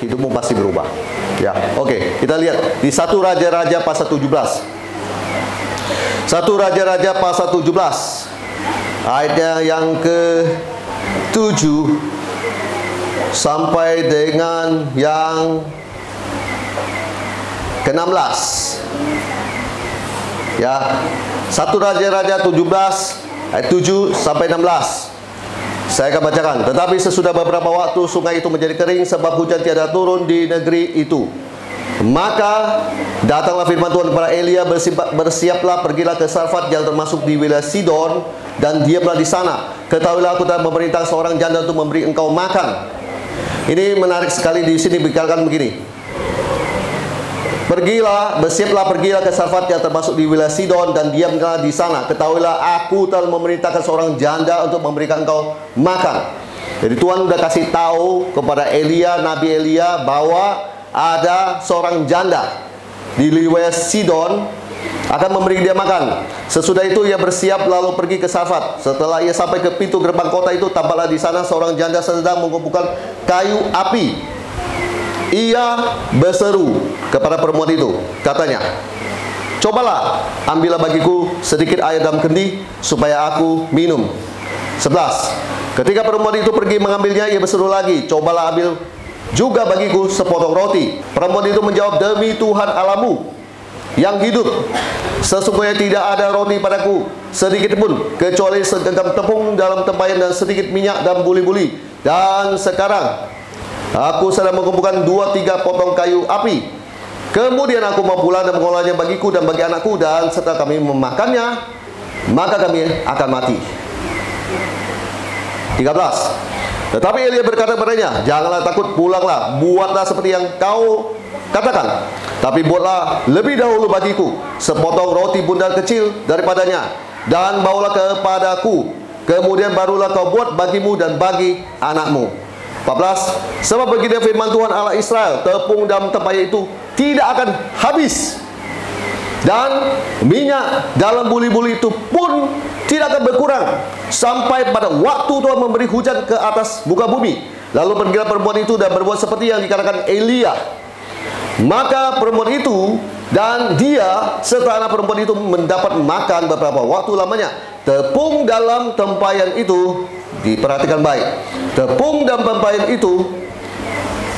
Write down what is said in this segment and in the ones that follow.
hidupmu pasti berubah. Ya, oke, kita lihat di 1 Raja-Raja pasal 17. 1 Raja-Raja pasal 17 ayatnya yang ke-7 sampai dengan yang ke-16. Ya, 1 Raja-Raja 17 ayat 7 sampai 16. Saya akan bacakan. Tetapi sesudah beberapa waktu sungai itu menjadi kering sebab hujan tiada turun di negeri itu. Maka datanglah firman Tuhan kepada Elia, bersiaplah, pergilah ke Sarfat yang termasuk di wilayah Sidon, dan diamlah di sana. Ketahuilah aku telah memerintah seorang janda untuk memberi engkau makan. Ini menarik sekali, di sini dikatakan begini. Pergilah, bersiaplah, pergilah ke Sarfat yang termasuk di wilayah Sidon, dan diamlah di sana. Ketahuilah aku telah memerintahkan seorang janda untuk memberikan engkau makan. Jadi Tuhan sudah kasih tahu kepada Elia, Nabi Elia, bahwa ada seorang janda di wilayah Sidon akan memberi dia makan. Sesudah itu ia bersiap lalu pergi ke Sarfat. Setelah ia sampai ke pintu gerbang kota itu, tampaklah di sana seorang janda sedang mengumpulkan kayu api. Ia berseru kepada perempuan itu, katanya, cobalah ambillah bagiku sedikit air dalam kendi supaya aku minum. 11. Ketika perempuan itu pergi mengambilnya, ia berseru lagi, cobalah ambil juga bagiku sepotong roti. Perempuan itu menjawab, demi Tuhan Allahmu yang hidup, sesungguhnya tidak ada roti padaku sedikit pun, kecuali segenggam tepung dalam tempayan dan sedikit minyak dalam buli-buli. Dan sekarang aku sedang mengumpulkan 2-3 potong kayu api. Kemudian aku mau pulang dan mengolahnya bagiku dan bagi anakku, dan setelah kami memakannya, maka kami akan mati. 13. Tetapi Elia berkata padanya, janganlah takut, pulanglah, buatlah seperti yang kau katakan. Tapi buatlah lebih dahulu bagiku sepotong roti bundar kecil daripadanya, dan bawalah kepadaku. Kemudian barulah kau buat bagimu dan bagi anakmu. 14. Sebab begini firman Tuhan Allah Israel, tepung dalam tempayan itu tidak akan habis, dan minyak dalam buli-buli itu pun tidak akan berkurang sampai pada waktu Tuhan memberi hujan ke atas muka bumi. Lalu pergilah perempuan itu dan berbuat seperti yang dikatakan Elia. Maka perempuan itu dan dia serta anak perempuan itu mendapat makan beberapa waktu lamanya. Tepung dalam tempayan itu, diperhatikan baik, tepung dalam tempayan itu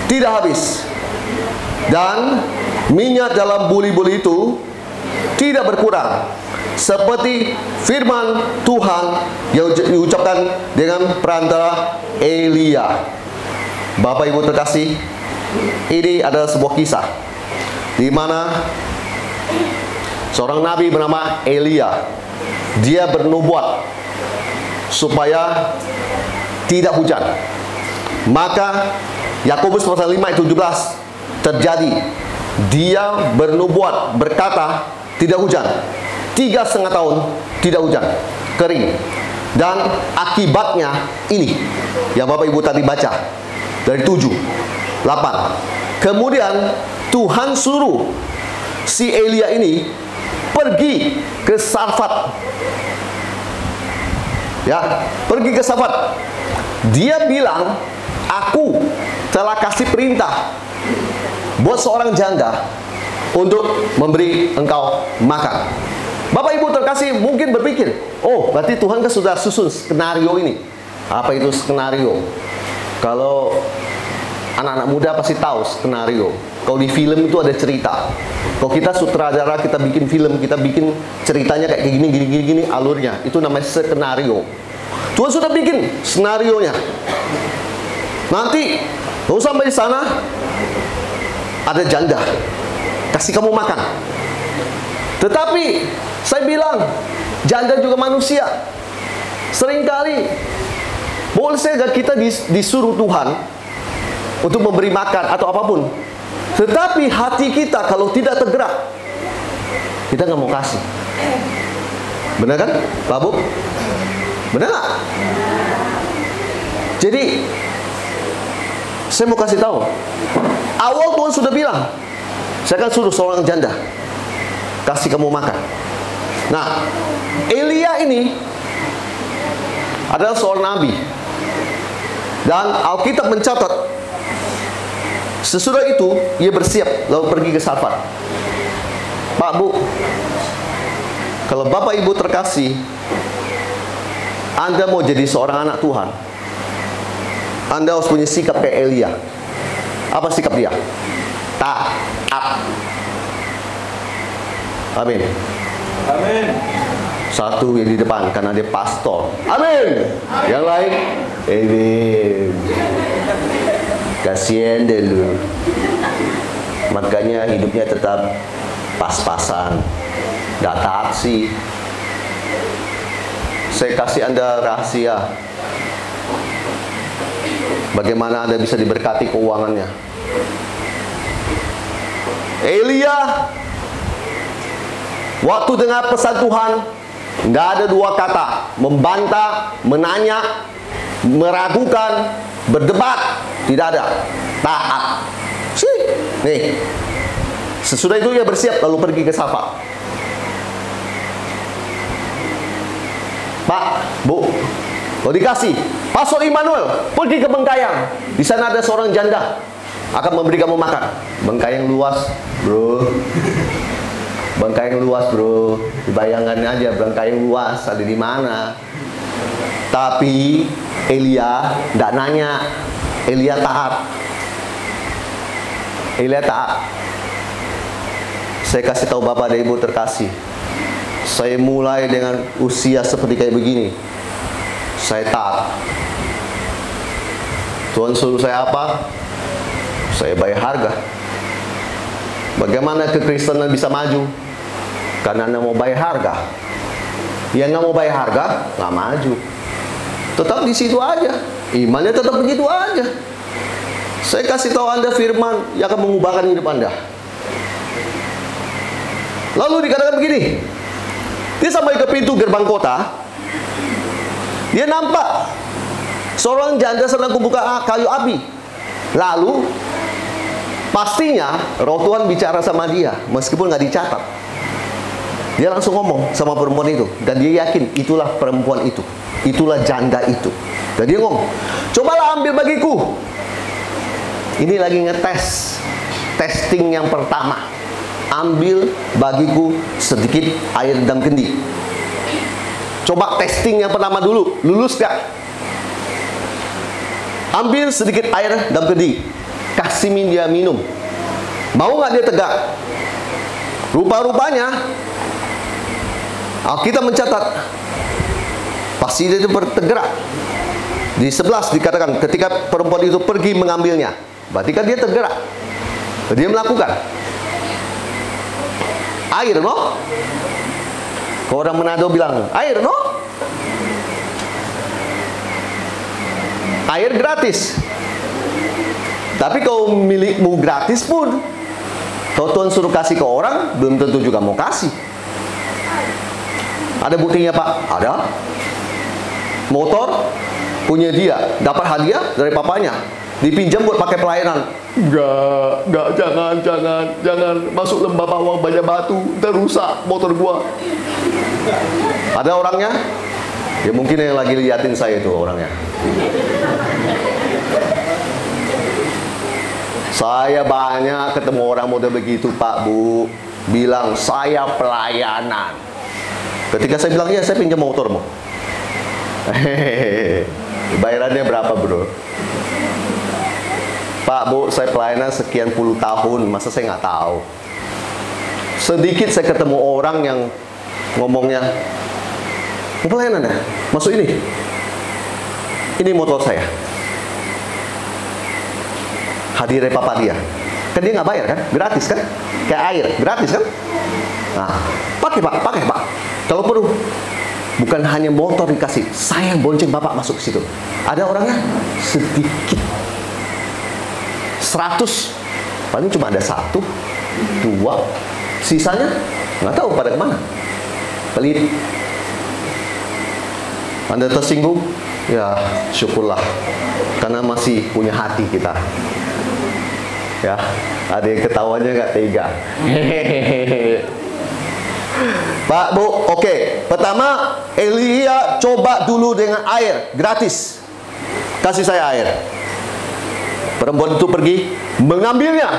tidak habis, dan minyak dalam buli-buli itu tidak berkurang, seperti firman Tuhan yang diucapkan dengan perantara Elia. Bapak Ibu terkasih, ini adalah sebuah kisah di mana seorang nabi bernama Elia, dia bernubuat supaya tidak hujan. Maka Yakobus pasal 5 ayat 17 terjadi. Dia bernubuat, berkata tidak hujan. 3,5 tahun tidak hujan, kering. Dan akibatnya ini yang Bapak Ibu tadi baca dari 7, 8. Kemudian Tuhan suruh si Elia ini pergi ke Sarfat. Ya, pergi ke Sarfat. Dia bilang, aku telah kasih perintah buat seorang janda untuk memberi engkau makan. Bapak Ibu terkasih mungkin berpikir, oh berarti Tuhan kan sudah susun skenario ini. Apa itu skenario? Kalau anak-anak muda pasti tahu skenario. Kalau di film itu ada cerita. Kalau kita sutradara, kita bikin film, kita bikin ceritanya kayak gini alurnya. Itu namanya skenario. Tuhan sudah bikin skenarionya. Nanti kalau sampai di sana ada janda, kasih kamu makan. Tetapi saya bilang, janda juga manusia. Seringkali boleh saja kita disuruh Tuhan untuk memberi makan atau apapun, tetapi hati kita kalau tidak tergerak, kita nggak mau kasih. Benar kan, Pak Bu? Benar nggak? Jadi saya mau kasih tahu, awal Tuhan sudah bilang, saya akan suruh seorang janda kasih kamu makan. Nah, Elia ini adalah seorang nabi, dan Alkitab mencatat Sesudah itu, ia bersiap lalu pergi ke Sarfat. Pak, Bu, kalau Bapak Ibu terkasih, Anda mau jadi seorang anak Tuhan, Anda harus punya sikap kayak Elia. Apa sikap dia? Taat. Amin. Amin. Satu yang di depan karena dia pastor. Amin. Yang lain, amin. Kasihan deh lu. Makanya hidupnya tetap pas-pasan. Gak taat sih. Saya kasih Anda rahasia bagaimana Anda bisa diberkati keuangannya. Elia, waktu dengar pesan Tuhan, nggak ada dua kata, membantah, menanya, meragukan, berdebat, tidak ada. Taat. Nih, sesudah itu ia bersiap lalu pergi ke Sarfat. Pak, Bu, kalau dikasih, Pastor Immanuel pergi ke Bengkayang. Di sana ada seorang janda akan memberi kamu makan. Bengkayang luas, bro. Bengkayang luas, bro. Dibayangkan aja Bengkayang luas ada di mana. Tapi Elia nggak nanya. Elia taat. Elia taat. Saya kasih tahu Bapak dan Ibu terkasih, saya mulai dengan usia seperti kayak begini, saya taat. Tuhan suruh saya apa, saya bayar harga. Bagaimana kekristenan bisa maju? Karena Anda mau bayar harga. Yang nggak mau bayar harga, nggak maju. Tetap di situ aja. Imannya tetap begitu aja. Saya kasih tahu Anda firman yang akan mengubahkan hidup Anda. Lalu dikatakan begini, dia sampai ke pintu gerbang kota, dia nampak seorang janda sedang membuka kayu api. Lalu pastinya Roh Tuhan bicara sama dia, meskipun nggak dicatat. Dia langsung ngomong sama perempuan itu, dan dia yakin itulah perempuan itu, itulah janda itu. Dan dia ngomong, cobalah ambil bagiku. Ini lagi ngetes, testing yang pertama. Ambil bagiku sedikit air dalam kendi. Coba testing yang pertama dulu, lulus gak? Ambil sedikit air dalam kendi, kasih dia minum. Mau gak dia tegak? Rupa-rupanya Alkitab mencatat pasti dia itu bergerak. Di 11 dikatakan ketika perempuan itu pergi mengambilnya, berarti kan dia tergerak. Dia melakukan air, no? Kalau orang Manado bilang air, no? Air gratis. Tapi kalau milikmu gratis pun, kalau Tuhan suruh kasih ke orang, belum tentu juga mau kasih. Ada buktinya, Pak? Ada. Motor punya dia, dapat hadiah dari papanya, dipinjam buat pakai pelayanan. Enggak, jangan masuk lembah bawang banyak batu, ntar rusak motor gua. Ada orangnya? Ya mungkin yang lagi liatin saya itu orangnya. Saya banyak ketemu orang model begitu, Pak, Bu, bilang saya pelayanan. Ketika saya bilang, ya saya pinjam motormu. Bayarannya berapa, bro? Pak, Bu, saya pelayanan sekian puluh tahun, masa saya nggak tahu? Sedikit saya ketemu orang yang ngomongnya, pelayanan ya? Masuk ini? Ini motor saya. Hadirnya papa dia. Kan dia nggak bayar kan? Gratis kan? Kayak air, gratis kan? Nah, pakai Pak, pakai Pak. Kalau perlu, bukan hanya motor dikasih, saya yang bonceng Bapak masuk ke situ. Ada orangnya sedikit. 100 paling cuma ada 1, 2, sisanya nggak tahu pada kemana. Pelit. Anda tersinggung? Ya syukurlah, karena masih punya hati kita. Ya, ada yang ketawanya nggak tega. Pak, Bu, oke. Pertama, Elia coba dulu dengan air gratis. Kasih saya air. Perempuan itu pergi mengambilnya.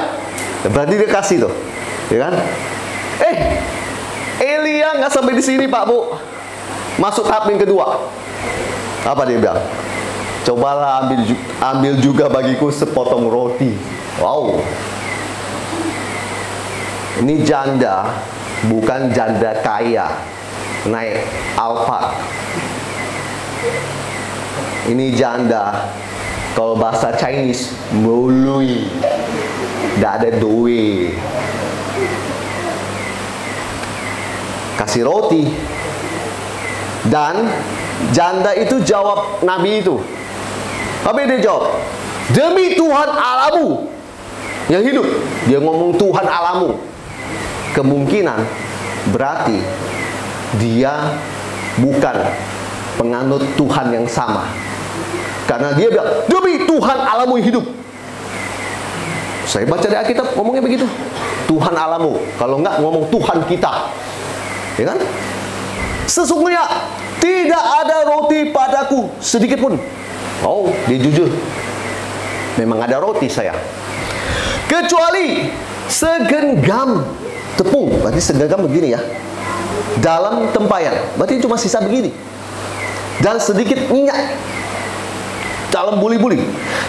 Berarti dia kasih tuh, ya kan? Elia nggak sampai di sini, Pak Bu. Masuk tahap yang kedua. Apa dia bilang? Cobalah ambil juga bagiku sepotong roti. Wow. Ini janda, bukan janda kaya naik Alphard. Ini janda, kalau bahasa Chinese, meului, tidak ada duit. Kasih roti. Dan janda itu jawab Nabi itu. Apa dia jawab? Demi Tuhan Allahmu yang hidup. Dia ngomong Tuhan Allahmu. Kemungkinan berarti dia bukan penganut Tuhan yang sama. Karena dia bilang, demi Tuhan Allahmu yang hidup. Saya baca di Alkitab ngomongnya begitu. Tuhan Allahmu. Kalau enggak ngomong Tuhan kita. Ya kan? Sesungguhnya tidak ada roti padaku sedikit pun. Oh, dia jujur. Memang ada roti saya. Kecuali segenggam tepung. Berarti segenggam begini ya. Dalam tempayan. Berarti cuma sisa begini. Dan sedikit minyak dalam buli-buli.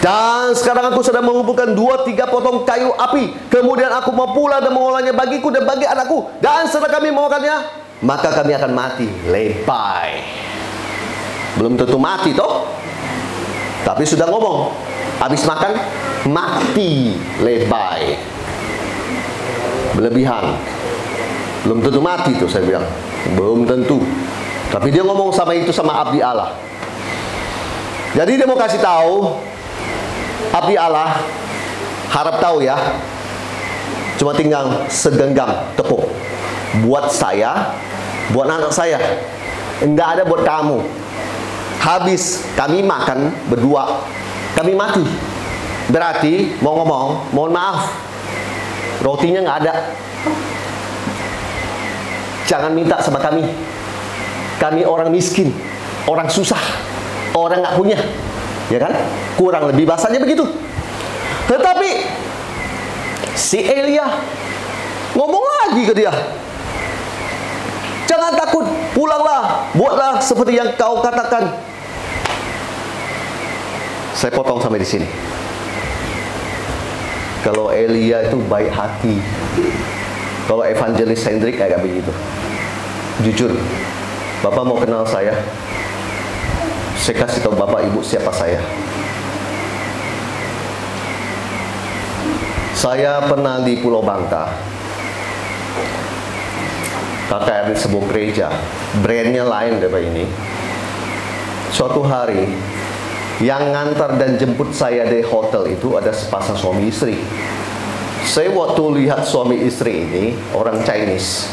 Dan sekarang aku sedang mengumpulkan 2-3 potong kayu api. Kemudian aku mau pulang dan mengolahnya bagiku dan bagi anakku. Dan setelah kami memakannya, maka kami akan mati. Lepai. Belum tentu mati toh. Tapi sudah ngomong, habis makan mati. Lepai. Berlebihan. Belum tentu mati tuh saya bilang. Belum tentu. Tapi dia ngomong sama itu sama abdi Allah. Jadi dia mau kasih tahu, abdi Allah harap tahu ya, cuma tinggal segenggam tepung buat saya, buat anak saya, enggak ada buat kamu. Habis kami makan berdua, kami mati. Berarti mau ngomong, mohon maaf, rotinya nggak ada. Jangan minta sama kami. Kami orang miskin, orang susah, orang nggak punya, ya kan? Kurang lebih bahasanya begitu. Tetapi si Elia ngomong lagi ke dia, jangan takut, pulanglah, buatlah seperti yang kau katakan. Saya potong sampai di sini. Kalau Elia itu baik hati, kalau evangelis Hendrik kayak begitu, jujur, Bapak mau kenal saya kasih tahu Bapak Ibu siapa saya. Saya pernah di Pulau Bangka, kakak di sebuah gereja, brandnya lain daripada ini. Suatu hari, yang ngantar dan jemput saya di hotel itu ada sepasang suami istri. Saya waktu lihat suami istri ini, orang Chinese,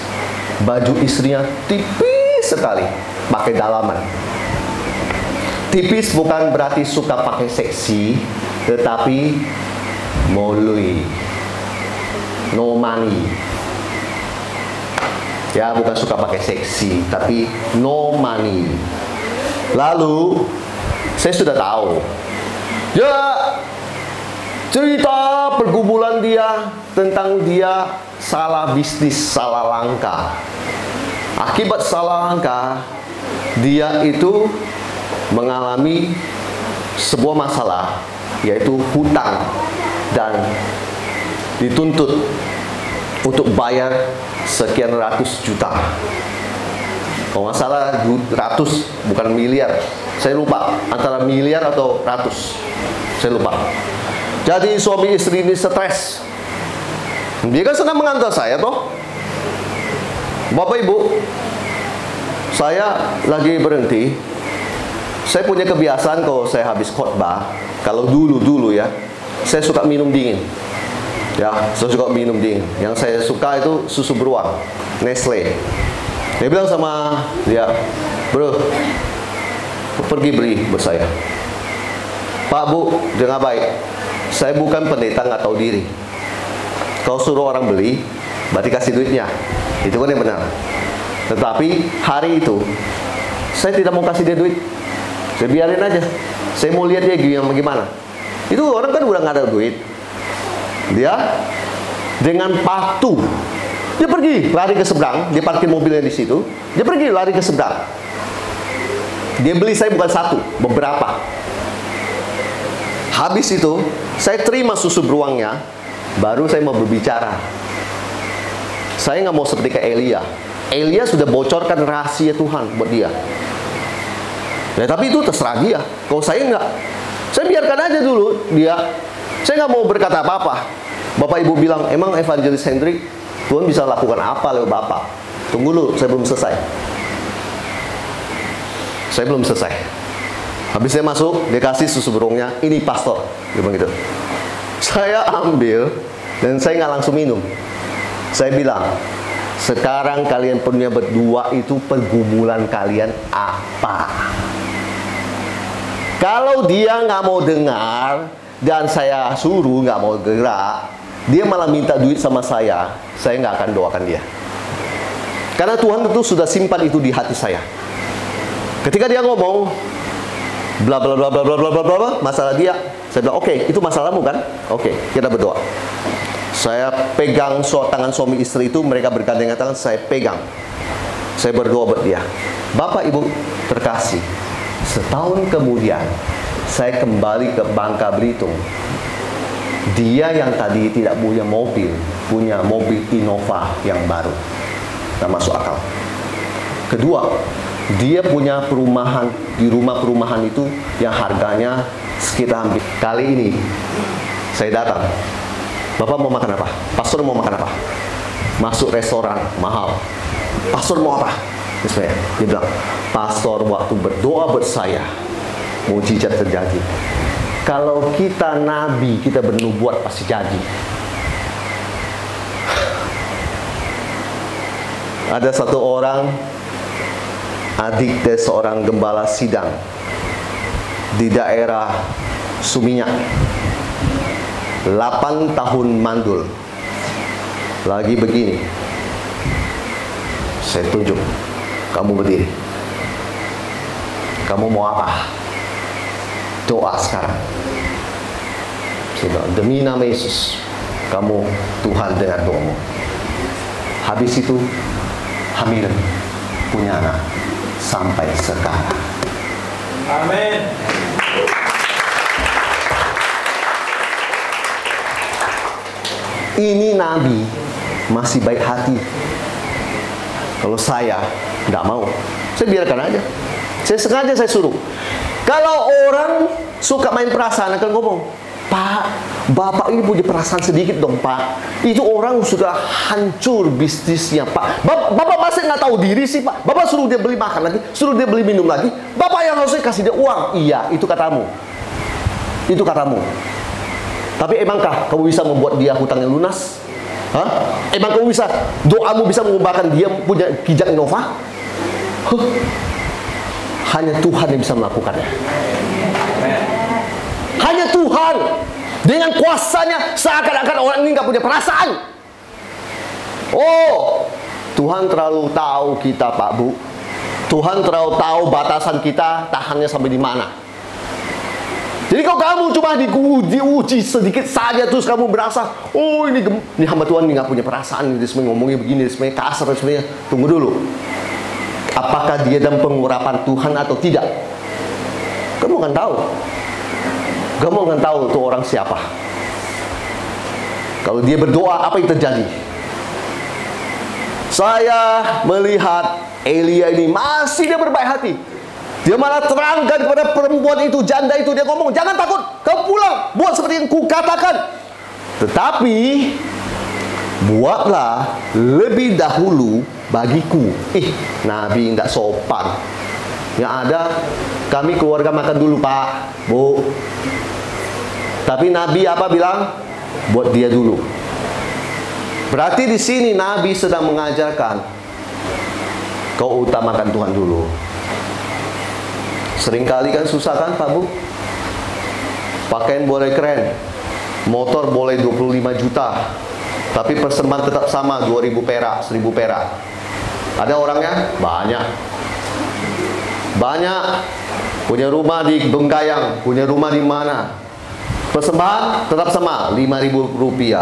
baju istrinya tipis sekali, pakai dalaman. Tipis bukan berarti suka pakai seksi, tetapi molui, no money. Ya, bukan suka pakai seksi, tapi no money. Lalu saya sudah tahu, ya, cerita pergumulan dia tentang dia salah bisnis, salah langkah. Akibat salah langkah, dia itu mengalami sebuah masalah, yaitu hutang, dan dituntut untuk bayar sekian ratus juta. Kalau nggak salah ratus, bukan miliar. Saya lupa, antara miliar atau ratus. Saya lupa. Jadi suami istri ini stres. Dia kan sedang mengantar saya toh. Bapak Ibu, saya lagi berhenti. Saya punya kebiasaan kalau saya habis khotbah, kalau dulu ya, saya suka minum dingin. Ya, saya suka minum dingin. Yang saya suka itu susu beruang, Nestle. Dia bilang sama dia, bro, pergi beli buat saya. Pak Bu, dengar baik, saya bukan pendeta nggak tahu diri. Kalau suruh orang beli, berarti kasih duitnya. Itu kan yang benar. Tetapi hari itu, saya tidak mau kasih dia duit. Saya biarin aja. Saya mau lihat dia gimana. Itu orang kan udah nggak ada duit. Dia dengan patuh, dia pergi lari ke seberang, dia parkir mobilnya di situ, dia pergi lari ke seberang. Dia beli saya bukan satu, beberapa. Habis itu, saya terima susu beruangnya, baru saya mau berbicara. Saya nggak mau seperti kayak Elia. Elia sudah bocorkan rahasia Tuhan buat dia. Ya, tapi itu terserah dia. Kalau saya nggak, saya biarkan aja dulu dia. Saya nggak mau berkata apa-apa. Bapak Ibu bilang, emang Evangelis Hendrik, Tuhan bisa lakukan apa lewat Bapak? Tunggu dulu, saya belum selesai. Saya belum selesai. Habis saya masuk, dia kasih susu beruangnya, ini pastor, dia bilang gitu. Saya ambil, dan saya nggak langsung minum. Saya bilang, sekarang kalian punya berdua itu pergumulan kalian apa? Kalau dia nggak mau dengar, dan saya suruh nggak mau gerak, dia malah minta duit sama saya nggak akan doakan dia. Karena Tuhan tentu sudah simpan itu di hati saya. Ketika dia ngomong bla bla bla bla bla bla bla bla masalah dia, saya bilang oke, itu masalahmu kan? Oke, kita berdoa. Saya pegang tangan suami istri itu, mereka bergandengan tangan, saya pegang. Saya berdoa buat dia. Bapak Ibu terkasih, setahun kemudian saya kembali ke Bangka Belitung. Dia yang tadi tidak punya mobil Innova yang baru. Nggak masuk akal. Kedua, dia punya perumahan, di rumah perumahan itu yang harganya sekitar hampir. Kali ini saya datang, Bapak mau makan apa? Pastor mau makan apa? Masuk restoran mahal. Pastor mau apa? Dia bilang, pastor waktu berdoa buat saya, mujizat terjadi. Kalau kita nabi, kita bernubuat pasti jadi. Ada satu orang, adik dari seorang gembala sidang di daerah Suminyak, 8 tahun mandul. Lagi begini, saya tunjuk, kamu berdiri. Kamu mau apa? Doa sekarang. Saya bilang, demi nama Yesus, kamu Tuhan dengar doamu. Habis itu hamil, punya anak sampai sekarang. Amin. Ini nabi masih baik hati. Kalau saya nggak mau, saya biarkan aja. Saya sengaja saya suruh. Kalau orang suka main perasaan akan ngomong, Pak, Bapak ini punya perasaan sedikit dong Pak. Itu orang sudah hancur bisnisnya Pak. Bapak masih nggak tahu diri sih Pak. Bapak suruh dia beli makan lagi, suruh dia beli minum lagi. Bapak yang harusnya kasih dia uang. Iya, itu katamu. Itu katamu. Tapi emangkah kamu bisa membuat dia hutangnya lunas? Hah? Emang kamu bisa, doamu bisa mengubahkan dia punya kijang Innova? Hanya Tuhan yang bisa melakukannya. Hanya Tuhan. Dengan kuasanya seakan-akan orang ini nggak punya perasaan. Oh, Tuhan terlalu tahu kita Pak Bu. Tuhan terlalu tahu batasan kita, tahannya sampai di mana. Jadi kalau kamu cuma diuji sedikit saja terus kamu berasa, oh ini hamba Tuhan ini nggak punya perasaan, dia sebenarnya ngomongnya begini, dia sebenarnya kasar, sebenarnya. Tunggu dulu. Apakah dia dalam pengurapan Tuhan atau tidak? Kamu akan tahu. Kamu akan tahu itu orang siapa. Kalau dia berdoa, apa yang terjadi? Saya melihat Elia ini masih dia berbaik hati. Dia malah terangkan kepada perempuan itu, janda itu. Dia ngomong, jangan takut, kamu pulang, buat seperti yang kukatakan. Tetapi buatlah lebih dahulu bagiku. Nabi tidak sopan. Yang ada, kami keluarga makan dulu Pak, Bu. Tapi Nabi apa bilang? Buat dia dulu. Berarti di sini Nabi sedang mengajarkan, kau utamakan Tuhan dulu. Seringkali kan susah kan Pak Bu? Pakaian boleh keren, motor boleh 25 juta, tapi persembahan tetap sama, 2.000 perak, 1.000 perak. Ada orangnya? Banyak. Banyak. Punya rumah di Bengkayang, punya rumah di mana? Persembahan tetap sama, Rp5.000.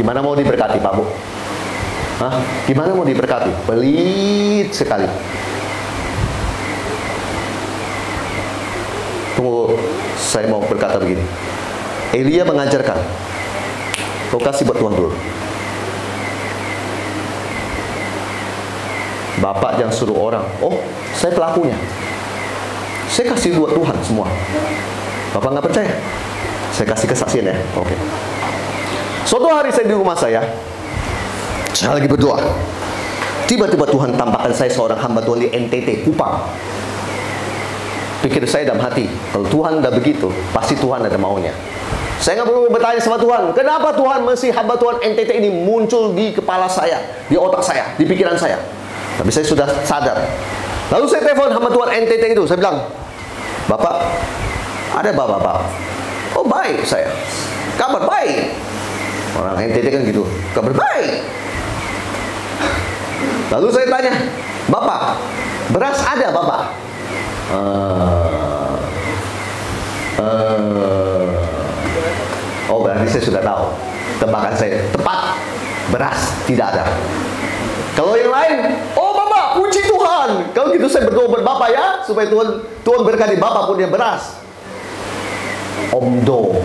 Gimana mau diberkati Pak Bu? Hah? Gimana mau diberkati? Pelit sekali. Tunggu, saya mau berkata begini. Elia mengajarkan, kau kasih buat Tuhan dulu. Bapak jangan suruh orang, oh saya pelakunya, saya kasih buat Tuhan semua. Bapak nggak percaya? Saya kasih kesaksian ya. Oke. Suatu hari saya di rumah saya lagi berdoa. Tiba-tiba Tuhan tampakkan saya seorang hamba Tuhan di NTT, Kupang. Pikir saya dalam hati, kalau Tuhan udah begitu, pasti Tuhan ada maunya. Saya nggak perlu bertanya sama Tuhan, kenapa Tuhan mesti hamba Tuhan NTT ini muncul di kepala saya, di otak saya, di pikiran saya. Tapi saya sudah sadar. Lalu saya telepon hamba Tuhan NTT itu, saya bilang, Bapak, ada Bapak? Oh baik saya, kabar baik. Orang NTT kan gitu, kabar baik. Lalu saya tanya, Bapak, beras ada Bapak? Oh berarti saya sudah tahu. Tebakan saya tepat, beras tidak ada. Kalau yang lain, oh Bapak, puji Tuhan. Kalau gitu saya berdoa buat Bapak ya, supaya Tuhan berkati Bapak punya beras. Omdo,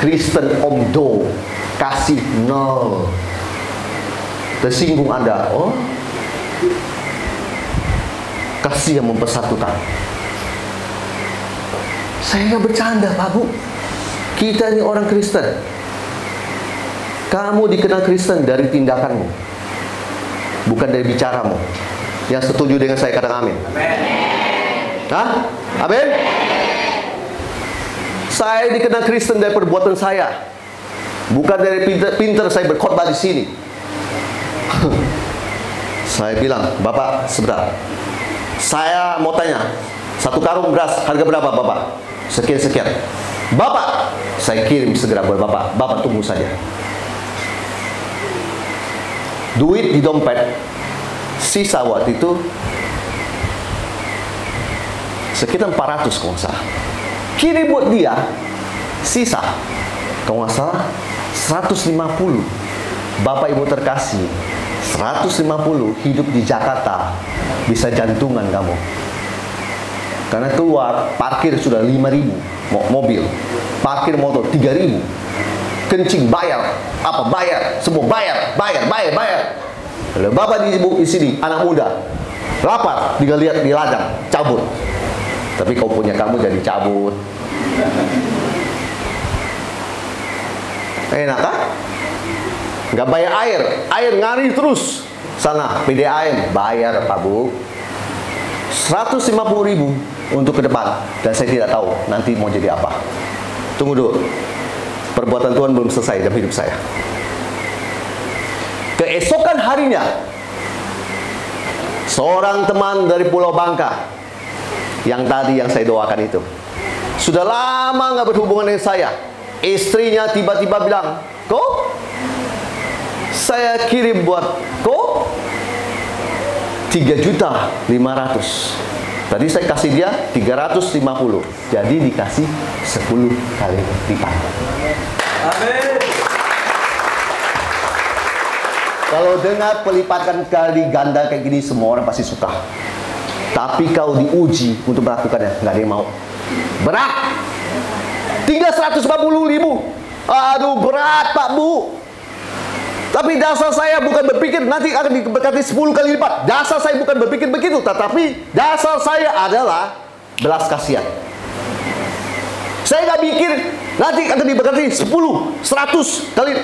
Kristen Omdo, kasih nol. Tersinggung Anda, oh kasih yang mempersatukan. Saya nggak bercanda Pak Bu. Kita ini orang Kristen. Kamu dikenal Kristen dari tindakanmu, bukan dari bicaramu. Yang setuju dengan saya katakan amin. Hah? Amin? Saya dikenal Kristen dari perbuatan saya, bukan dari pinter saya berkhotbah di sini. Saya bilang, Bapak sebentar, saya mau tanya, satu karung beras harga berapa Bapak? Sekian. Bapak, saya kirim segera buat Bapak. Bapak tunggu saja. Duit di dompet sisa waktu itu sekitar 400 kalau nggak salah. Kirim buat dia sisa kalau nggak salah 150. Bapak Ibu terkasih, 150 hidup di Jakarta bisa jantungan kamu. Karena keluar parkir sudah 5.000 mobil, parkir motor 3.000, kencing bayar, apa bayar, semua bayar. Lalu Bapak di sini anak muda, lapar, tinggal lihat di ladang, cabut. Tapi kau punya kamu jadi cabut. Enak kan? Nggak bayar air ngalir terus. Sana PDAM bayar Pak Bu 150.000 untuk ke depan, dan saya tidak tahu nanti mau jadi apa. Tunggu dulu, perbuatan Tuhan belum selesai dalam hidup saya. Keesokan harinya, seorang teman dari Pulau Bangka yang tadi yang saya doakan itu sudah lama nggak berhubungan dengan saya. Istrinya tiba-tiba bilang, kok saya kirim buat kok 3.500.000. Tadi saya kasih dia 350, jadi dikasih 10 kali lipat. Amin. Kalau dengar pelipatan kali ganda kayak gini, semua orang pasti suka. Tapi kau diuji untuk melakukannya, nggak ada yang mau. Berat. Tinggal 150.000. Aduh berat Pak Bu. Tapi dasar saya bukan berpikir nanti akan diberkati 10 kali lipat. Dasar saya bukan berpikir begitu, tetapi dasar saya adalah belas kasihan. Saya nggak pikir nanti akan diberkati 10, 100 kali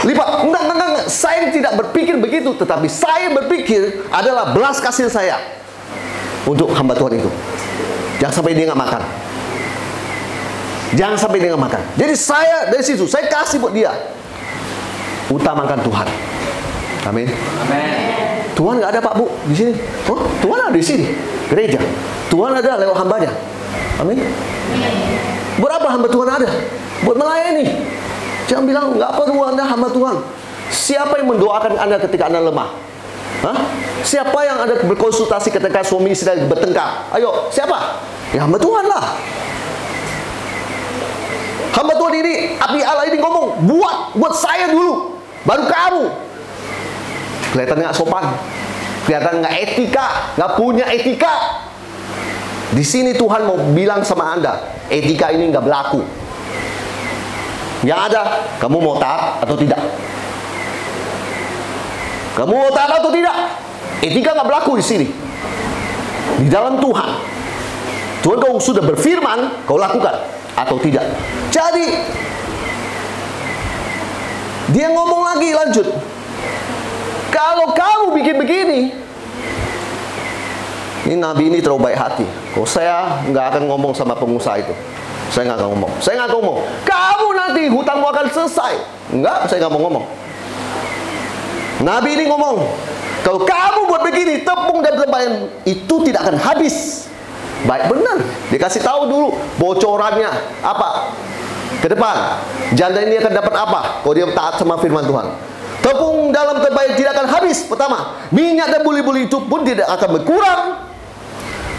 lipat. Enggak. Saya tidak berpikir begitu, tetapi saya berpikir adalah belas kasihan saya untuk hamba Tuhan itu. Jangan sampai dia nggak makan. Jangan sampai dia nggak makan. Jadi saya dari situ, saya kasih buat dia. Utamakan Tuhan. Amin. Amin. Tuhan nggak ada Pak Bu di sini. Oh, Tuhan ada di sini. Gereja. Tuhan ada lewat hambanya. Amin. Buat apa hamba Tuhan ada? Buat melayani. Jangan bilang nggak perlu Anda hamba Tuhan. Siapa yang mendoakan Anda ketika Anda lemah? Hah? Siapa yang ada berkonsultasi ketika suami istri bertengkar? Ayo, siapa? Ya hamba Tuhan lah. Hamba Tuhan ini, api Allah ini ngomong, buat saya dulu, baru kamu. Kelihatan nggak sopan, kelihatan nggak etika, nggak punya etika. Di sini Tuhan mau bilang sama Anda, etika ini nggak berlaku. Yang ada, kamu mau taat atau tidak? Kamu mau taat atau tidak? Etika nggak berlaku di sini. Di dalam Tuhan, Tuhan kau sudah berfirman, kau lakukan atau tidak. Jadi dia ngomong lagi, lanjut. Kalau kamu bikin begini, ini nabi ini terlalu baik hati. Kok saya nggak akan ngomong sama pengusaha itu. Saya nggak akan ngomong. Saya nggak ngomong. Kamu nanti hutangmu akan selesai. Enggak, saya nggak mau ngomong. Nabi ini ngomong, kalau kamu buat begini, tepung dan tebayan itu tidak akan habis. Baik benar. Dikasih tahu dulu bocorannya apa ke depan. Janda ini akan dapat apa kalau dia taat sama firman Tuhan. Tepung dalam tebayan tidak akan habis. Pertama, minyak dan buli-buli itu pun tidak akan berkurang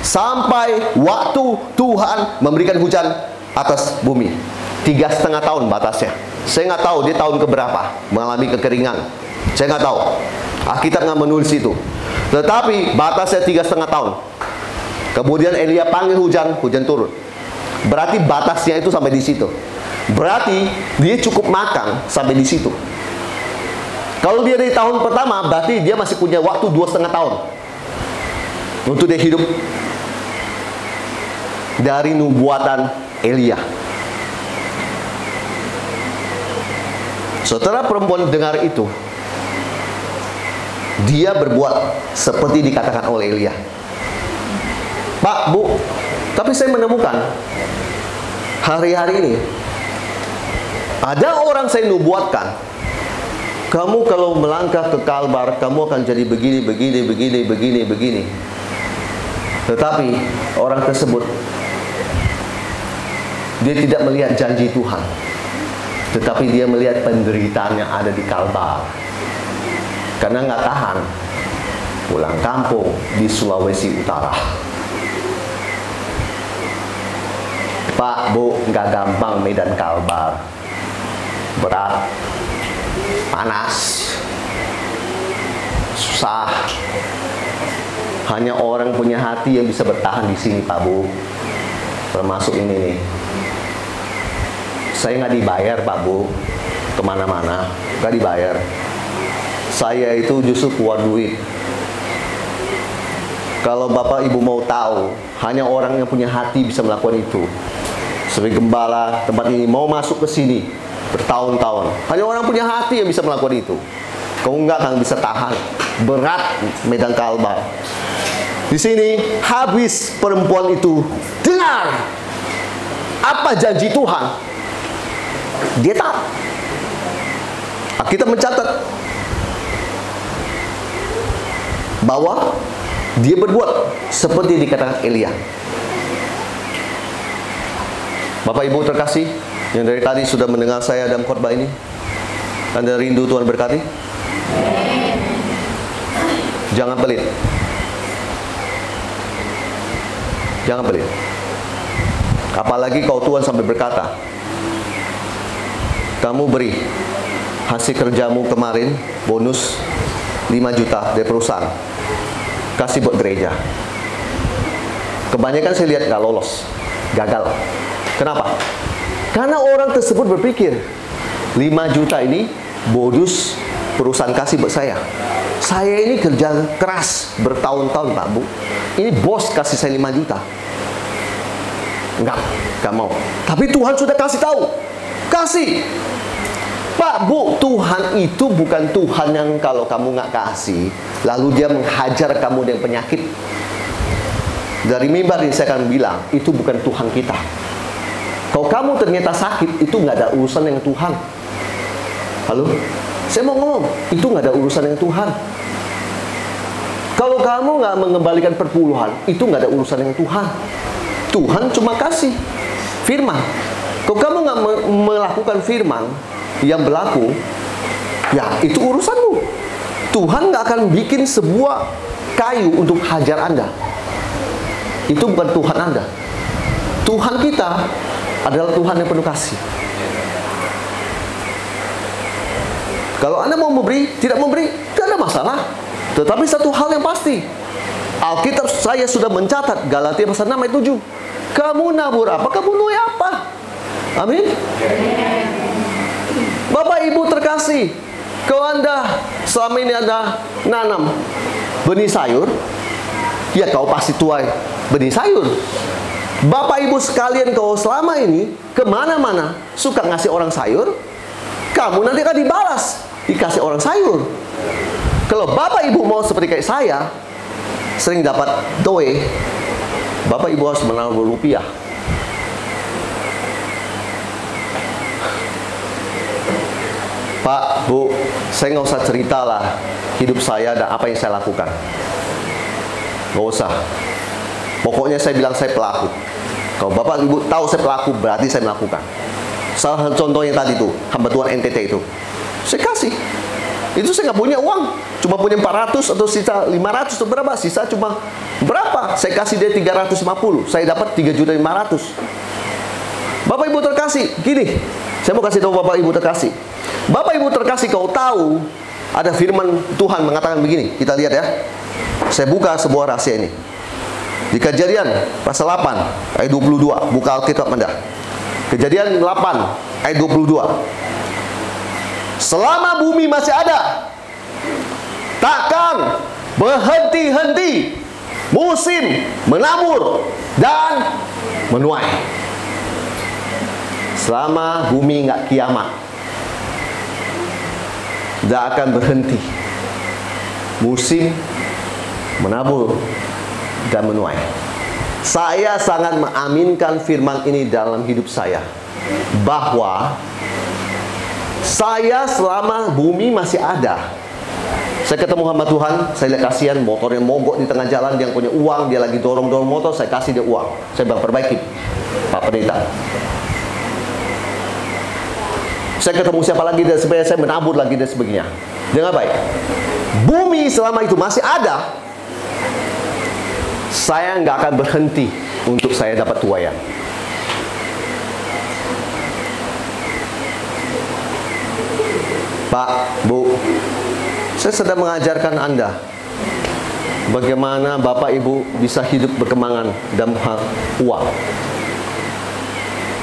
sampai waktu Tuhan memberikan hujan atas bumi. 3,5 tahun batasnya. Saya nggak tahu dia tahun keberapa mengalami kekeringan. Saya nggak tahu. Alkitab nggak menulis itu. Tetapi batasnya 3,5 tahun. Kemudian Elia panggil hujan, hujan turun. Berarti batasnya itu sampai di situ. Berarti dia cukup makan sampai di situ. Kalau dia dari tahun pertama, berarti dia masih punya waktu 2,5 tahun untuk dia hidup dari nubuatan Elia. Setelah perempuan dengar itu, dia berbuat seperti dikatakan oleh Elia. Pak, Bu, tapi saya menemukan hari-hari ini ada orang saya nubuatkan, kamu kalau melangkah ke Kalbar, kamu akan jadi begini, begini, begini, begini, begini. Tetapi orang tersebut, dia tidak melihat janji Tuhan, tetapi dia melihat penderitaan yang ada di Kalbar. Karena nggak tahan pulang kampung di Sulawesi Utara. Pak, Bu, nggak gampang medan Kalbar. Berat, panas, susah. Hanya orang punya hati yang bisa bertahan di sini, Pak, Bu. Termasuk ini nih. Saya nggak dibayar, Pak, Bu, kemana-mana, nggak dibayar. Saya itu justru keluar duit. Kalau Bapak Ibu mau tahu, hanya orang yang punya hati bisa melakukan itu. Sebagai gembala tempat ini mau masuk ke sini bertahun-tahun, hanya orang punya hati yang bisa melakukan itu. Kau nggak akan bisa tahan. Berat medan Kalbar. Di sini habis perempuan itu dengar apa janji Tuhan, dia taat. Kita mencatat bahwa dia berbuat seperti dikatakan Elia. Bapak Ibu terkasih yang dari tadi sudah mendengar saya dalam khotbah ini, Anda rindu Tuhan berkati? Jangan pelit. Jangan pelit. Apalagi kalau Tuhan sampai berkata, kamu beri hasil kerjamu kemarin bonus 5 juta dari perusahaan, kasih buat gereja. Kebanyakan saya lihat nggak lolos, gagal. Kenapa? Karena orang tersebut berpikir 5 juta ini bonus perusahaan kasih buat saya. Saya ini kerja keras bertahun-tahun, Pak, Bu. Ini bos kasih saya 5 juta. Enggak mau. Tapi Tuhan sudah kasih tahu. Kasih. Pak, Bu, Tuhan itu bukan Tuhan yang kalau kamu nggak kasih, lalu dia menghajar kamu dengan penyakit. Dari mimbar ini saya akan bilang, itu bukan Tuhan kita. Kalau kamu ternyata sakit, itu nggak ada urusan dengan Tuhan. Halo? Saya mau ngomong, itu nggak ada urusan dengan Tuhan. Kalau kamu nggak mengembalikan perpuluhan, itu nggak ada urusan dengan Tuhan. Tuhan cuma kasih firman. Kalau kamu nggak melakukan firman yang berlaku, ya itu urusanmu. Tuhan nggak akan bikin sebuah kayu untuk hajar Anda. Itu bukan Tuhan Anda. Tuhan kita adalah Tuhan yang penuh kasih. Kalau Anda mau memberi, tidak memberi, tidak ada masalah. Tetapi satu hal yang pasti, Alkitab saya sudah mencatat, Galatia pasal 6 ayat 7. Kamu nabur apa, kamu nuai apa. Amin. Bapak Ibu terkasih, kalau Anda selama ini Anda nanam benih sayur, ya kau pasti tuai benih sayur. Bapak Ibu sekalian, kalau selama ini kemana-mana suka ngasih orang sayur, kamu nanti akan dibalas, dikasih orang sayur. Kalau Bapak Ibu mau seperti kayak saya, sering dapat doe, Bapak Ibu harus menabur rupiah. Pak, Bu, saya nggak usah cerita lah hidup saya dan apa yang saya lakukan. Nggak usah. Pokoknya saya bilang saya pelaku. Kalau Bapak Ibu tahu saya pelaku, berarti saya melakukan. Salah satu contohnya tadi tuh, hamba Tuhan NTT itu. Saya kasih. Itu saya nggak punya uang. Cuma punya 400 atau sisa 500 atau berapa. Sisa cuma berapa? Saya kasih dia 350. Saya dapat 3.500.000. Bapak Ibu terkasih, gini. Saya mau kasih tahu Bapak Ibu terkasih. Bapak Ibu terkasih, kau tahu ada firman Tuhan mengatakan begini. Kita lihat ya. Saya buka sebuah rahasia ini. Di Kejadian pasal 8 ayat 22. Buka Alkitab Anda. Kejadian 8 ayat 22. Selama bumi masih ada, takkan berhenti-henti musim menabur dan menuai. Selama bumi nggak kiamat, tidak akan berhenti musim menabur dan menuai. Saya sangat mengaminkan firman ini dalam hidup saya, bahwa saya selama bumi masih ada, saya ketemu hamba Tuhan, saya lihat kasihan motornya mogok di tengah jalan, dia punya uang, dia lagi dorong-dorong motor, saya kasih dia uang, saya bilang perbaiki Pak Pendeta. Saya ketemu siapa lagi dan sebagainya, saya menabur lagi dan sebagainya. Dengan baik. Bumi selama itu masih ada, saya nggak akan berhenti untuk saya dapat tuaian. Pak, Bu, saya sedang mengajarkan Anda bagaimana Bapak Ibu bisa hidup berkembangan dalam hal uang.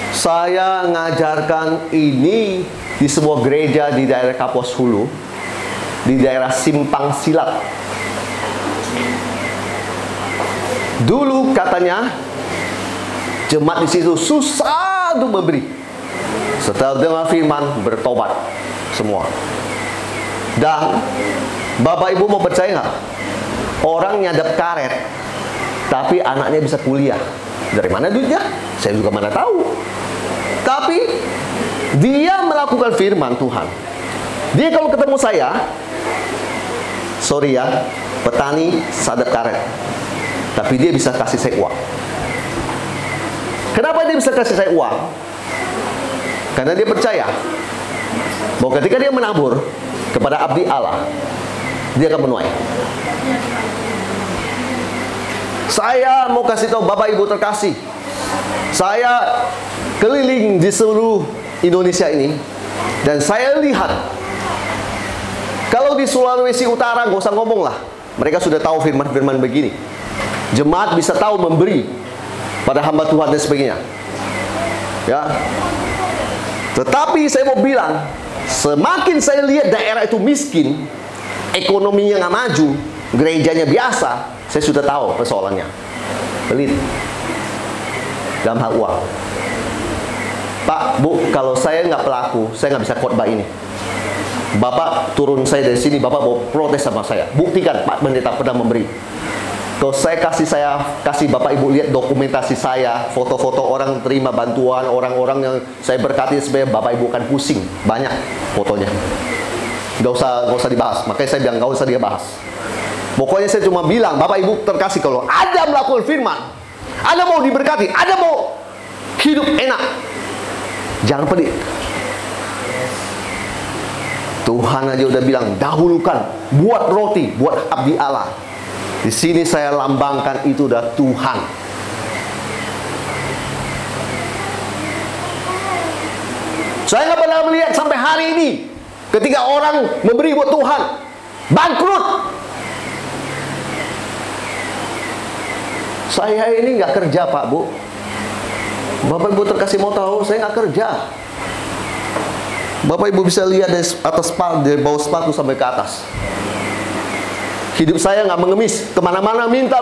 Saya ngajarkan ini di sebuah gereja di daerah Kapuas Hulu, di daerah Simpang Silat. Dulu katanya jemaat di situ susah untuk memberi. Setelah dengar firman, bertobat semua. Dan Bapak Ibu mau percaya nggak? Orang nyadap karet, tapi anaknya bisa kuliah. Dari mana duitnya? Saya juga mana tahu. Tapi dia melakukan firman Tuhan. Dia kalau ketemu saya, sorry ya, petani sadap karet, tapi dia bisa kasih saya uang. Kenapa dia bisa kasih saya uang? Karena dia percaya bahwa ketika dia menabur kepada abdi Allah, dia akan menuai. Saya mau kasih tahu Bapak Ibu terkasih, saya keliling di seluruh Indonesia ini, dan saya lihat kalau di Sulawesi Utara, gak usah ngomong lah, mereka sudah tahu firman-firman begini. Jemaat bisa tahu memberi pada hamba Tuhan dan sebagainya. Ya. Tetapi saya mau bilang, semakin saya lihat daerah itu miskin, ekonominya nggak maju, gerejanya biasa, saya sudah tahu persoalannya. Pelit dalam hal uang. Pak, Bu, kalau saya nggak pelaku, saya nggak bisa khotbah ini. Bapak turun saya dari sini, Bapak mau protes sama saya. Buktikan Pak Pendeta pernah memberi. Kalau saya kasih Bapak Ibu lihat dokumentasi saya, foto-foto orang terima bantuan, orang-orang yang saya berkati, sebenarnya Bapak Ibu akan pusing, banyak fotonya. Gak usah dibahas. Makanya saya bilang gak usah dia bahas. Pokoknya saya cuma bilang, Bapak Ibu terkasih, kalau ada melakukan firman, ada mau diberkati, ada mau hidup enak, jangan pelit. Tuhan aja udah bilang, dahulukan, buat roti, buat abdi Allah. Di sini saya lambangkan itu udah Tuhan. Saya nggak pernah melihat sampai hari ini ketika orang memberi buat Tuhan bangkrut. Saya ini nggak kerja, Pak Bu. Bapak Ibu terkasih mau tahu, saya nggak kerja. Bapak Ibu bisa lihat dari atas sepatu, dari bawah sepatu sampai ke atas. Hidup saya nggak mengemis, kemana-mana minta,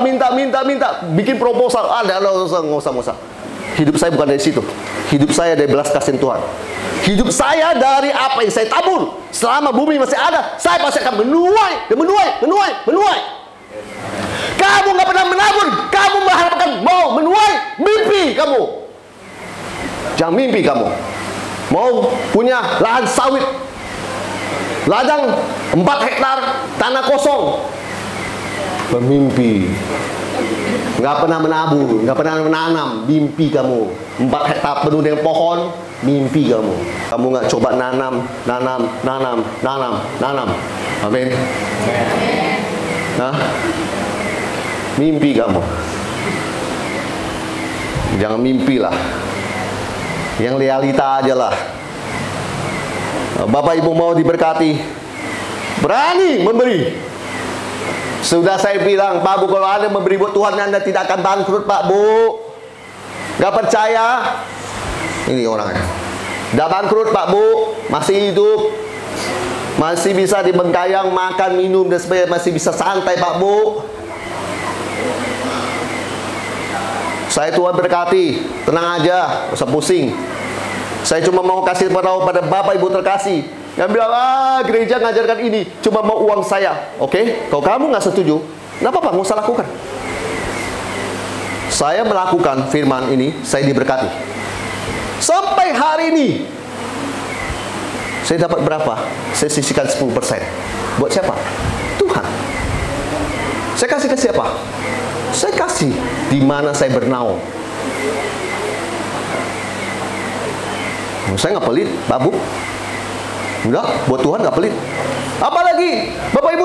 bikin proposal, nggak usah. Hidup saya bukan dari situ. Hidup saya dari belas kasihan Tuhan. Hidup saya dari apa yang saya tabur. Selama bumi masih ada, saya pasti akan menuai. Kamu nggak pernah menabur, kamu mengharapkan mau menuai mimpi kamu. Jangan mimpi kamu mau punya lahan sawit, ladang 4 hektar tanah kosong, bermimpi. Nggak pernah menabur, nggak pernah menanam, mimpi kamu. 4 hektar penuh dengan pohon, mimpi kamu. Kamu nggak coba nanam. Amin. Nah, mimpi kamu. Jangan mimpilah yang realita aja lah. Bapak Ibu mau diberkati, berani memberi. Sudah saya bilang, Pak Bu, kalau Anda memberi buat Tuhan, Anda tidak akan bangkrut, Pak Bu. Gak percaya? Ini orangnya. Gak bangkrut, Pak Bu. Masih hidup, masih bisa dibengkayang, makan, minum, dan sebagainya. Masih bisa santai, Pak Bu. Saya Tuhan berkati, tenang aja, gak usah pusing. Saya cuma mau kasih tahu pada Bapak Ibu terkasih yang bilang, gereja ngajarkan ini, cuma mau uang saya. Oke, kalau kamu nggak setuju, nggak apa-apa, nggak usah lakukan. Saya melakukan firman ini, saya diberkati. Sampai hari ini, saya dapat berapa? Saya sisihkan 10%. Buat siapa? Tuhan. Saya kasih ke siapa? Saya kasih di mana saya bernaung. Saya nggak pelit, Pak Bu. Enggak, buat Tuhan nggak pelit. Apalagi Bapak Ibu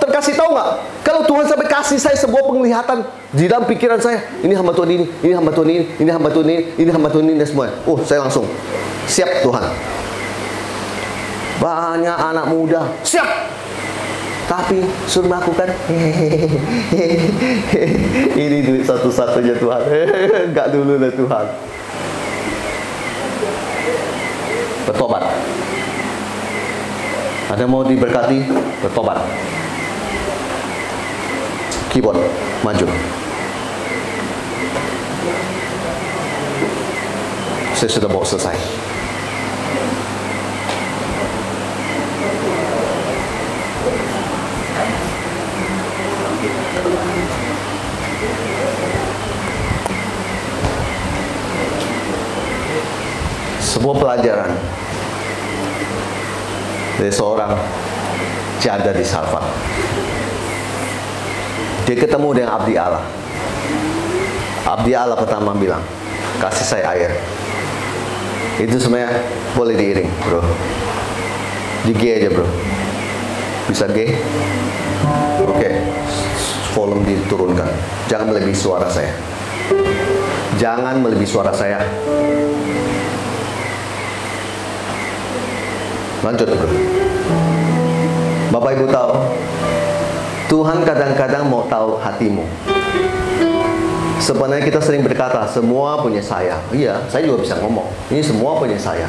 terkasih tahu nggak? Kalau Tuhan sampai kasih saya sebuah penglihatan di dalam pikiran saya, ini hamba Tuhan ini hamba Tuhan ini, ini hamba Tuhan ini, ini hamba Tuhan ini, dan semua. Oh, saya langsung siap Tuhan. Banyak anak muda siap, tapi suruh melakukan ini duit satu-satunya Tuhan. Enggak dulu lah Tuhan. Bertobat. Ada mau diberkati? Bertobat. Keyboard, maju. Saya sudah mau selesai. Sebuah pelajaran dari seorang janda di Salva. Dia ketemu dengan abdi Allah. Abdi Allah pertama bilang, kasih saya air. Itu sebenarnya boleh diiring, bro. Di G aja, bro. Bisa G? Oke. Volume diturunkan. Jangan melebihi suara saya. Jangan melebihi suara saya. Lanjut, bro. Bapak Ibu tahu, Tuhan kadang-kadang mau tahu hatimu. Sebenarnya kita sering berkata, semua punya saya. Iya, saya juga bisa ngomong, ini semua punya saya.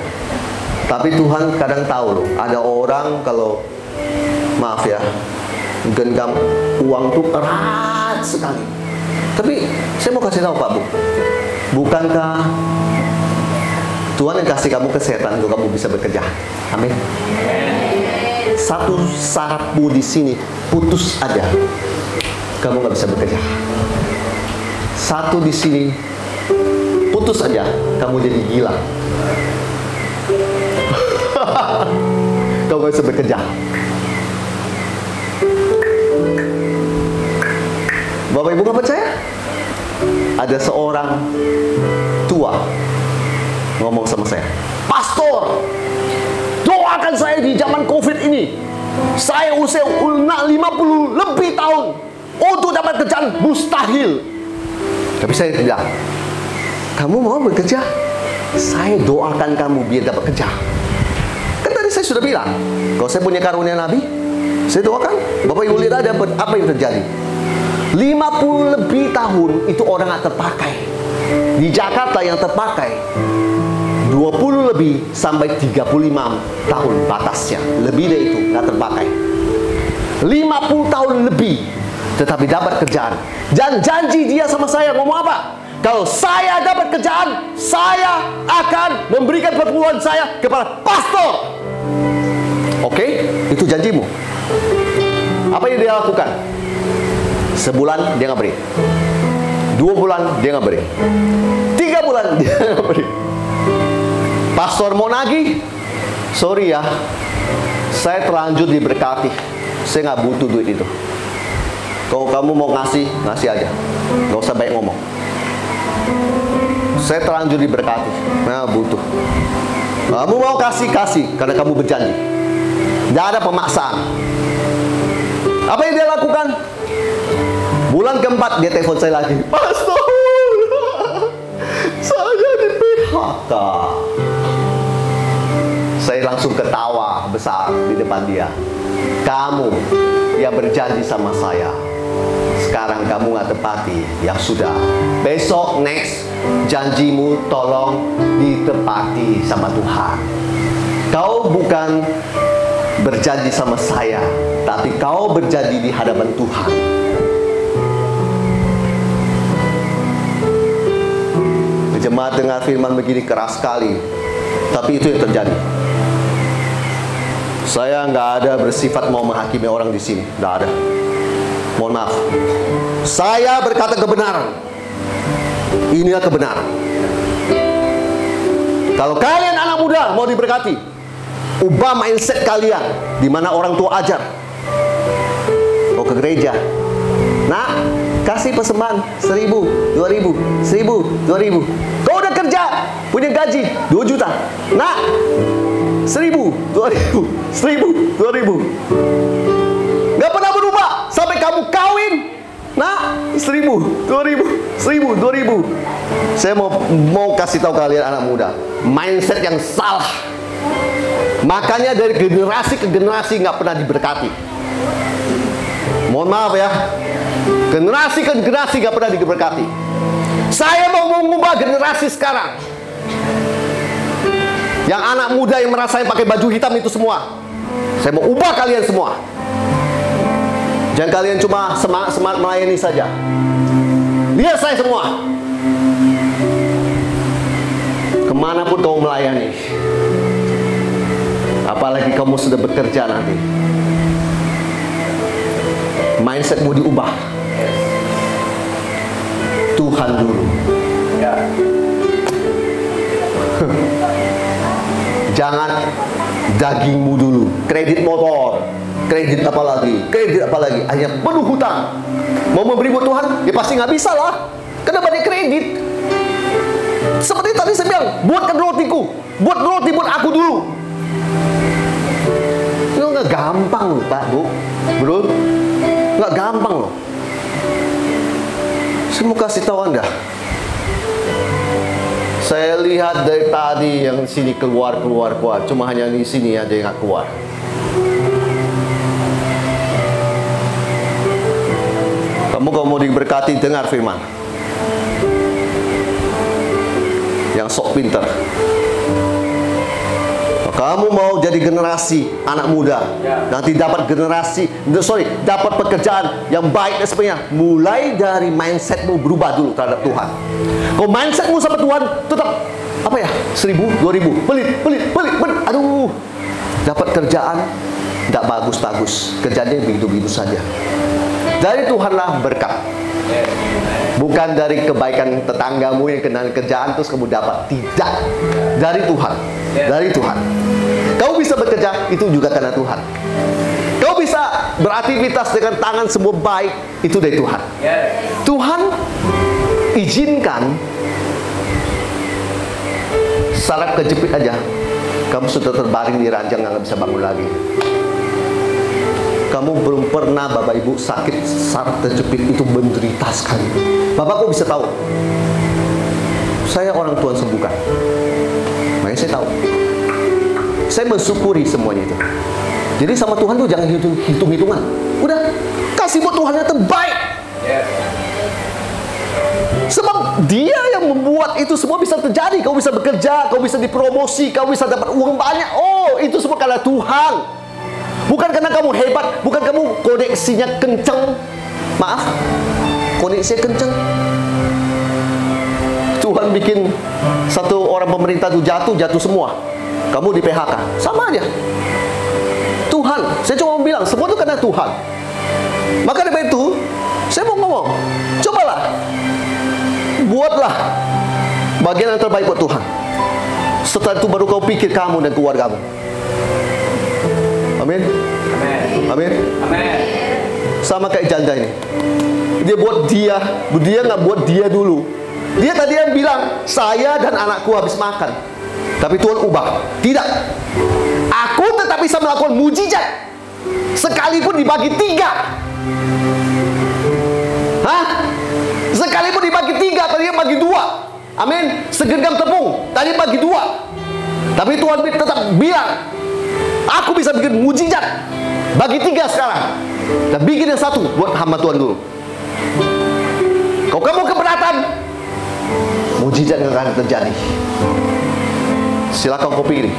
Tapi Tuhan kadang tahu loh, ada orang kalau, maaf ya, genggam uang tuh erat sekali. Tapi saya mau kasih tahu Pak Bu, bukankah Tuhan yang kasih kamu kesehatan untuk kamu bisa bekerja? Amin. Satu sarafmu di sini putus aja, kamu nggak bisa bekerja. Satu di sini putus aja, kamu jadi gila. Kamu nggak bisa bekerja. Bapak Ibu nggak percaya? Ada seorang tua ngomong sama saya, pastor, doakan saya di zaman COVID Saya usia 50 lebih tahun untuk dapat kerjaan mustahil. Tapi saya bilang, kamu mau bekerja? Saya doakan kamu biar dapat kerja. Kan tadi saya sudah bilang, kalau saya punya karunia Nabi, saya doakan. Bapak Ibu lihat ada apa yang terjadi. 50 lebih tahun itu orang nggak terpakai. Di Jakarta yang terpakai 20 lebih sampai 35 tahun batasnya. Lebih dari itu nggak terpakai. 50 tahun lebih tetapi dapat kerjaan. Dan janji dia sama saya ngomong apa? Kalau saya dapat kerjaan, saya akan memberikan perpuluhan saya kepada pastor. Oke? Itu janjimu. Apa yang dia lakukan? Sebulan dia nggak beri. 2 bulan dia nggak beri. 3 bulan dia nggak beri. Pastor mau nagih, sorry ya, saya terlanjur diberkati. Saya nggak butuh duit itu. Kalau kamu mau ngasih, ngasih aja. Nggak usah banyak ngomong. Saya terlanjur diberkati. Nah, butuh. Kamu mau kasih, kasih. Karena kamu berjanji. Tidak ada pemaksaan. Apa yang dia lakukan? Bulan keempat dia telepon saya lagi. Pastor, saya di PHK. Saya langsung ketawa besar di depan dia. Kamu yang berjanji sama saya, sekarang kamu nggak tepati. Ya sudah, besok next janjimu tolong ditepati sama Tuhan. Kau bukan berjanji sama saya, tapi kau berjanji di hadapan Tuhan. Jemaat dengar firman begini keras sekali, tapi itu yang terjadi. Saya nggak ada bersifat mau menghakimi orang di sini, nggak ada. Mohon maaf. Saya berkata kebenaran. Inilah kebenaran. Kalau kalian anak muda mau diberkati, ubah mindset kalian, di mana orang tua ajar. Mau ke gereja, nak, kasih persembahan 1.000, 2.000, 1.000, 2.000. Kau udah kerja, punya gaji 2 juta. Nak, 1.000, 2.000, 1.000, 2.000. Gak pernah berubah sampai kamu kawin. Nah, 1.000, 2.000, 1.000, 2.000. Saya mau kasih tahu kalian anak muda, mindset yang salah. Makanya dari generasi ke generasi nggak pernah diberkati. Mohon maaf ya, generasi ke generasi nggak pernah diberkati. Saya mau mengubah generasi sekarang. Yang anak muda yang merasain pakai baju hitam itu semua, saya mau ubah kalian semua. Jangan kalian cuma semangat melayani saja. Lihat saya semua. Kemanapun kamu melayani, apalagi kamu sudah bekerja nanti, mindsetmu diubah. Tuhan dulu. Jangan dagingmu dulu. Kredit motor, kredit apa lagi, hanya penuh hutang. Mau memberi buat Tuhan, ya pasti nggak bisa lah. Kenapa dia kredit? Seperti tadi saya bilang, buatkan rotiku, buat roti buat aku dulu. Itu nggak gampang loh Pak, Bu, Bro, nggak gampang loh. Saya mau kasih tahu Anda. Saya lihat dari tadi yang sini keluar. Cuma hanya di sini aja yang nggak keluar. Kamu kalau mau diberkati, dengar firman. Yang sok pinter. Kamu mau jadi generasi anak muda, nanti dapat dapat pekerjaan yang baik dan sebagainya. Mulai dari mindsetmu berubah dulu terhadap Tuhan. Kalau mindsetmu sama Tuhan tetap apa ya, 1.000, 2.000, pelit. Aduh, dapat kerjaan tidak bagus, kerjanya begitu saja. Dari Tuhanlah berkat. Bukan dari kebaikan tetanggamu yang kenal kerjaan terus kamu dapat. Tidak. Dari Tuhan. Dari Tuhan. Kau bisa bekerja, itu juga karena Tuhan. Kau bisa beraktivitas dengan tangan semua baik, itu dari Tuhan. Tuhan izinkan saraf kejepit aja, kamu sudah terbaring di ranjang, nggak bisa bangun lagi. kamu belum pernah Bapak Ibu sakit saraf terjepit itu menderita sekali. Bapak kok bisa tahu? Saya orang Tuhan sembuhkan. Makanya saya tahu. Saya mensyukuri semuanya itu. Jadi sama Tuhan tuh jangan hitung-hitungan. Udah, kasih buat Tuhan yang terbaik. Sebab Dia yang membuat itu semua bisa terjadi. Kau bisa bekerja, kau bisa dipromosi, kau bisa dapat uang banyak. Oh, itu semua karena Tuhan. Bukan karena kamu hebat, bukan kamu koneksinya kenceng. Maaf, koneksinya kenceng. Tuhan bikin satu orang pemerintah itu jatuh semua. Kamu di PHK, sama aja. Tuhan, saya cuma mau bilang, semua itu karena Tuhan. Maka dari itu, saya mau ngomong, cobalah, buatlah bagian yang terbaik buat Tuhan. Setelah itu baru kau pikir kamu dan keluargamu. Amin. Amin. Amin. Sama kayak janda ini. Dia nggak buat dia dulu. Dia tadi yang bilang, saya dan anakku habis makan. Tapi Tuhan ubah. Tidak. Aku tetap bisa melakukan mujizat. Sekalipun dibagi 3. Hah? Sekalipun dibagi 3, tadi bagi 2. Amin. Segenggam tepung, tadi bagi 2. Tapi Tuhan tetap bilang, aku bisa bikin mujizat. Bagi 3 sekarang. Dan bikin yang 1 buat hamba Tuhan dulu. Kalau kamu keberatan, mujizat yang akan terjadi. Silakan kau pilih.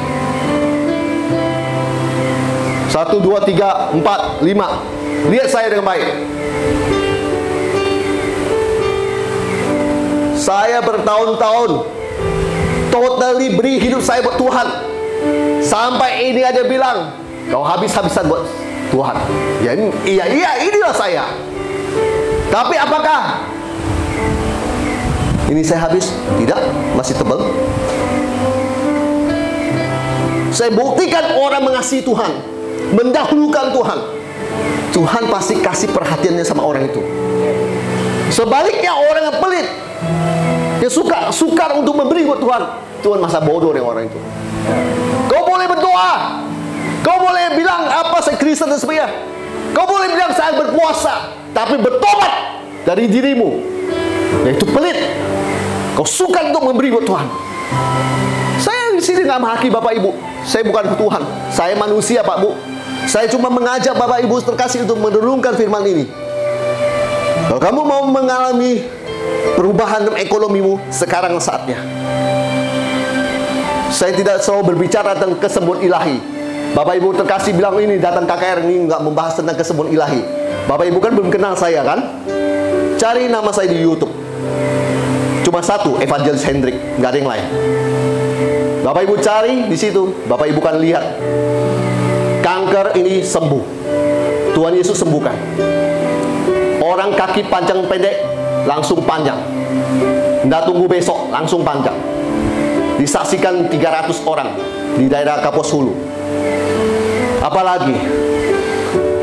1, 2, 3, 4, 5. Lihat saya dengan baik. Saya bertahun-tahun totally beri hidup saya buat Tuhan. Sampai ini aja bilang, kau habis-habisan buat Tuhan. Ya, inilah saya. Tapi apakah ini saya habis? Tidak, masih tebal. Saya buktikan orang mengasihi Tuhan, mendahulukan Tuhan. Tuhan pasti kasih perhatiannya sama orang itu. Sebaliknya orang yang pelit, yang sukar untuk memberi buat Tuhan, Tuhan masa bodoh dengan orang itu. Kau boleh berdoa, kau boleh bilang apa saya Kristen dan sebagainya, kau boleh bilang saya berpuasa, tapi bertobat dari dirimu, yaitu pelit. Kau sukar untuk memberi buat Tuhan. Saya di sini nggak menghakimi Bapak Ibu. Saya bukan Tuhan. Saya manusia, Pak Bu. Saya cuma mengajak Bapak Ibu terkasih untuk merenungkan firman ini. Kalau kamu mau mengalami perubahan dalam ekonomimu, sekarang saatnya. Saya tidak selalu berbicara tentang kesembuhan ilahi. Bapak Ibu terkasih bilang ini datang KKR ini nggak membahas tentang kesembuhan ilahi. Bapak Ibu kan belum kenal saya kan? Cari nama saya di YouTube. Cuma 1, Evangelis Hendrik, nggak ada yang lain. Bapak Ibu cari di situ, Bapak Ibu kan lihat kanker ini sembuh. Tuhan Yesus sembuhkan. Orang kaki panjang pendek langsung panjang. Nggak tunggu besok, langsung panjang. Disaksikan 300 orang di daerah Kapuas Hulu. Apalagi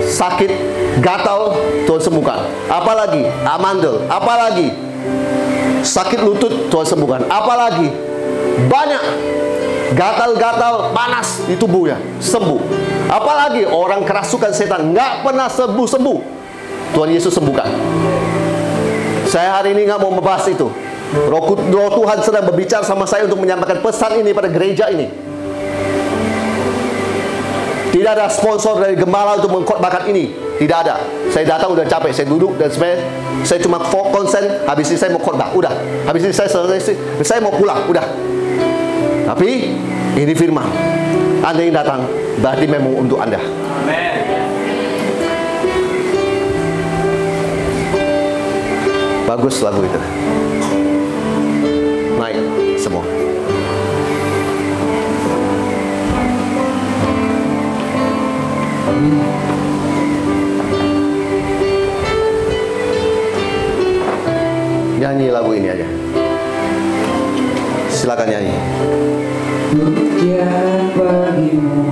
sakit gatal Tuhan sembuhkan. Apalagi amandel, apalagi sakit lutut Tuhan sembuhkan. Apalagi banyak gatal-gatal panas di tubuhnya sembuh. Apalagi orang kerasukan setan nggak pernah sembuh-sembuh, Tuhan Yesus sembuhkan. Saya hari ini nggak mau membahas itu. Roh Tuhan sedang berbicara sama saya untuk menyampaikan pesan ini pada gereja ini. Tidak ada sponsor dari gembala untuk mengkhotbahkan ini. Tidak ada. Saya datang udah capek, saya duduk dan saya cuma konsen. Habis ini saya mau khotbah, udah. Habis ini saya mau pulang, udah. Tapi ini firman. Anda yang datang berarti memang untuk Anda. Amin. Bagus lagu itu. Naik semua. Nyanyi lagu ini aja. Silakan nyanyi. Pujian bagimu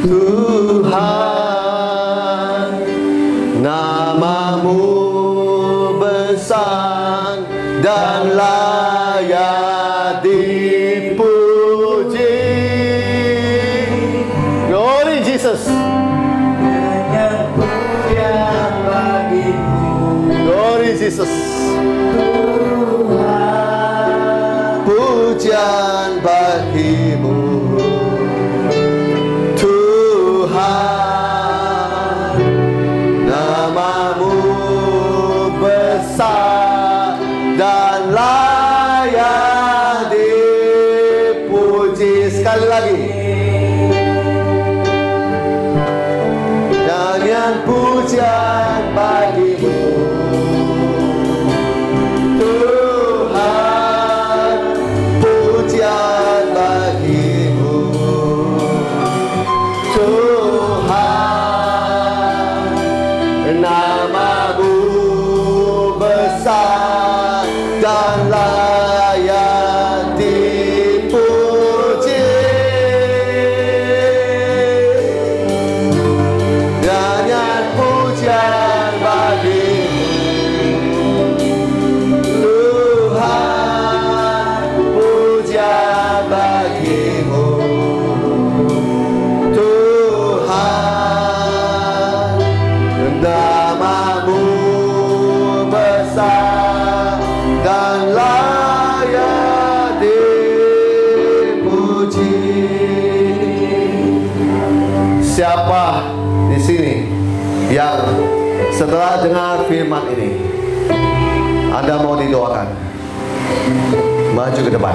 Tuhan, namamu besar dan layak dipuji. Glory Jesus. Glory Jesus. Pujian bagimu Tuhan, namamu besar dan layak dipuji. Sekali lagi, nyanyian pujian bagimu Tuhan, pujian bagimu Tuhan, namamu besar dan layak dipuji. Nyanyian pujian bagimu Tuhan, pujian bagimu Tuhan, namamu besar dan layak dipuji. Siapa di sini yang setelah dengar firman ini Anda mau didoakan? Maju ke depan.